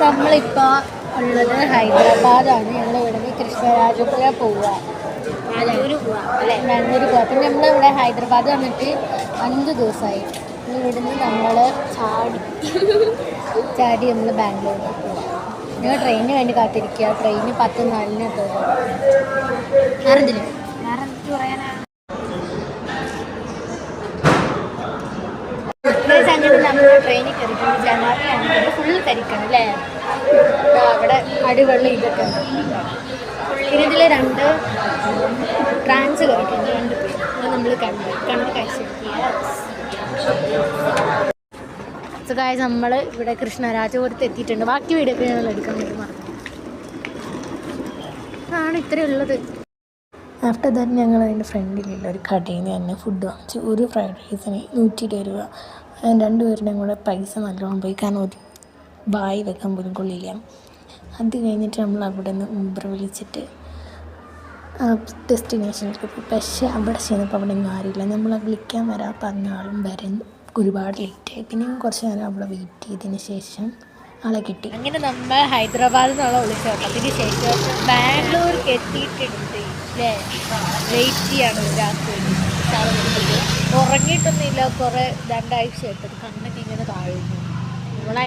നമ്മളിപ്പോൾ ഉള്ളത് ഹൈദരാബാദാണ്. ഞങ്ങൾ ഇവിടുന്ന് കൃഷ്ണരാജപുര പോവുക, ബാംഗ്ലൂർ പോവുക. പിന്നെ നമ്മളിവിടെ ഹൈദരാബാദ് വന്നിട്ട് 5 ദിവസമായി. ഇവിടുന്ന് നമ്മൾ ചാടി നമ്മൾ ബാംഗ്ലൂരിൽ പോവുക. ഞങ്ങൾ ട്രെയിനിന് വേണ്ടി കാത്തിരിക്കുക. ട്രെയിന് 10:04 എത്തുക. അങ്ങനെ നമ്മൾ ട്രെയിനിൽ കയറിയിട്ടുണ്ട്. ജനാറിലാണ് ഫുൾ കരിക്കണം അല്ലേ? അവിടെ അടിവെള്ളം ഇതൊക്കെ. പിന്നെ ഇതിൽ 2 ട്രാൻസ് കയറിയിട്ടുണ്ട്, 2 പേര്. അത് നമ്മൾ കണ്ട് കഴിച്ചിരിക്കുക. സോ ഗായ്സ്, നമ്മൾ ഇവിടെ കൃഷ്ണരാജപുരത്ത് എത്തിയിട്ടുണ്ട്. ബാക്കി വീഡിയോ ഒക്കെ ഞങ്ങൾ എടുക്കാൻ വേണ്ടി മറന്നു. ആണ് ഇത്രയും ഉള്ളത്. ആഫ്റ്റർ ദാറ്റ് ഞങ്ങൾ അതിൻ്റെ ഫ്രണ്ടിലുള്ള ഒരു കടയിൽ നിന്ന് തന്നെ ഫുഡ് വാങ്ങിച്ചു. ഒരു ഫ്രൈഡ് റൈസിന് 120 രൂപ. 2 പേരുടെയും കൂടെ പൈസ നല്ലോണം പോയി, കാരണം ഒരു ബായി വെക്കാൻ പോലും കൊള്ളില്ല. അത് കഴിഞ്ഞിട്ട് നമ്മൾ അവിടെ നിന്ന് ഊബർ വിളിച്ചിട്ട് ഡെസ്റ്റിനേഷനിലേക്ക് പോയി. പക്ഷേ അവിടെ ചെന്നപ്പോൾ അവിടെ ഒന്നും ആരില്ല. നമ്മൾ വിളിക്കാൻ വരാൻ പറഞ്ഞ ആളും വരാൻ ഒരുപാട് ലേറ്റായി. പിന്നെ കുറച്ച് നേരം അവിടെ വെയിറ്റ് ചെയ്തതിന് ശേഷം ആളെ കിട്ടി. അങ്ങനെ നമ്മൾ ഹൈദരാബാദിൽ നിന്നുള്ള വിളിച്ചതിന് ശേഷം ബാംഗ്ലൂർക്ക് എത്തിയിട്ടുണ്ട് അല്ലേ? വെയിറ്റ് ചെയ്യാണ് രാത്രി. ഉറങ്ങിയിട്ടൊന്നുമില്ല, കുറേ 2 ആഴ്ച ആയിട്ടത് കണ്ണൊക്കെ ഇങ്ങനെ താഴുന്നു.